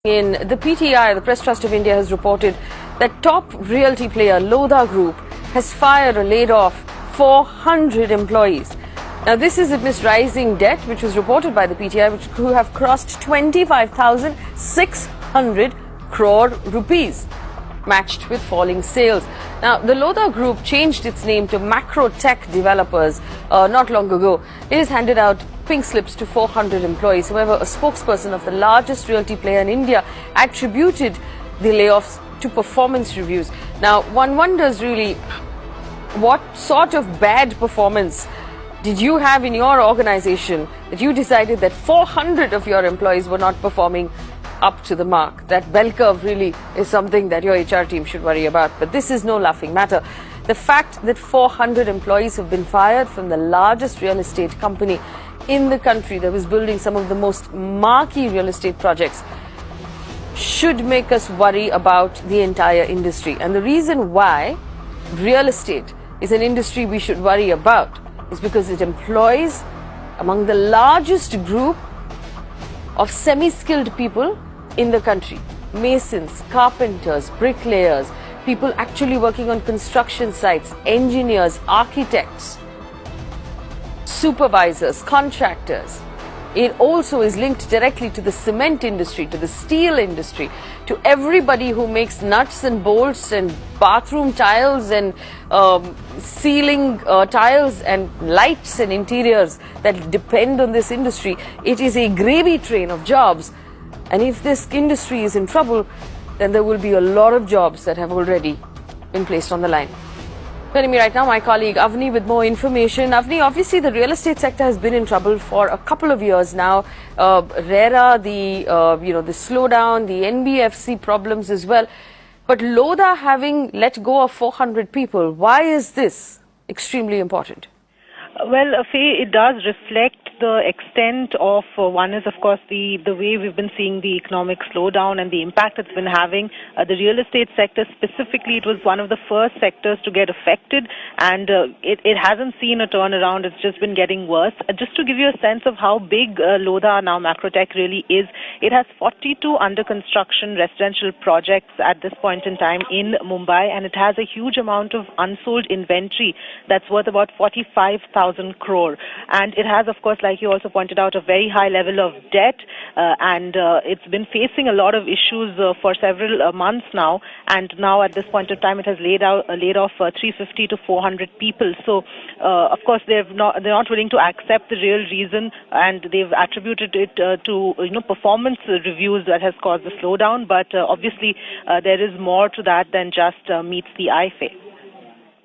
In the PTI, the Press Trust of India has reported that top realty player Lodha Group has fired or laid off 400 employees. Now, this is amidst rising debt, which was reported by the PTI, which could have crossed 25,600 crore rupees, matched with falling sales. Now, the Lodha Group changed its name to Macro Tech Developers not long ago. It has handed out pink slips to 400 employees. However, a spokesperson of the largest realty player in India attributed the layoffs to performance reviews. Now, one wonders really, what sort of bad performance did you have in your organization that you decided that 400 of your employees were not performing up to the mark? That bell curve really is something that your HR team should worry about. But this is no laughing matter. The fact that 400 employees have been fired from the largest real estate company in the country that was building some of the most marquee real estate projects should make us worry about the entire industry. And the reason why real estate is an industry we should worry about is because it employs among the largest group of semi-skilled people in the country. Masons, carpenters, bricklayers, people actually working on construction sites, engineers, architects, supervisors, contractors. It also is linked directly to the cement industry, to the steel industry, to everybody who makes nuts and bolts and bathroom tiles and ceiling tiles and lights and interiors that depend on this industry. It is a gravy train of jobs. And if this industry is in trouble, then there will be a lot of jobs that have already been placed on the line. Joining me right now, my colleague Avni with more information. Avni, obviously the real estate sector has been in trouble for a couple of years now. RERA, the slowdown, the NBFC problems as well. But Lodha having let go of 400 people, why is this extremely important? Well, Faye, it does reflect the extent of, one is, of course, the way we've been seeing the economic slowdown and the impact it's been having. The real estate sector specifically, it was one of the first sectors to get affected, and it hasn't seen a turnaround. It's just been getting worse. Just to give you a sense of how big Lodha, now Macrotech, really is, it has 42 under construction residential projects at this point in time in Mumbai, and it has a huge amount of unsold inventory that's worth about 45,000 crore. And it has, of course, like you also pointed out, a very high level of debt, and it's been facing a lot of issues for several months now. And now, at this point in time, it has laid off 350 to 400 people. So, of course, they're not willing to accept the real reason, and they've attributed it to performance reviews that has caused the slowdown. But obviously, there is more to that than just meets the eye, Faye.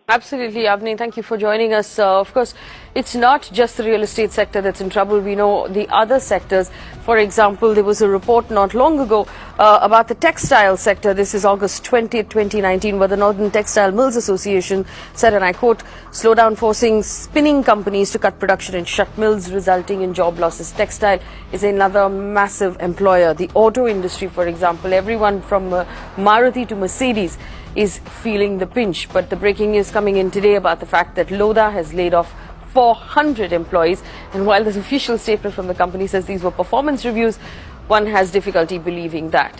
Absolutely, Avni. Thank you for joining us. Of course, it's not just the real estate sector that's in trouble. We know the other sectors. For example, there was a report not long ago about the textile sector. This is August 20th, 2019, where the Northern Textile Mills Association said, and I quote, slowdown forcing spinning companies to cut production and shut mills, resulting in job losses. Textile is another massive employer. The auto industry, for example, everyone from Maruti to Mercedes is feeling the pinch. But the breaking news coming in today about the fact that Lodha has laid off 400 employees. And while the official statement from the company says these were performance reviews, one has difficulty believing that.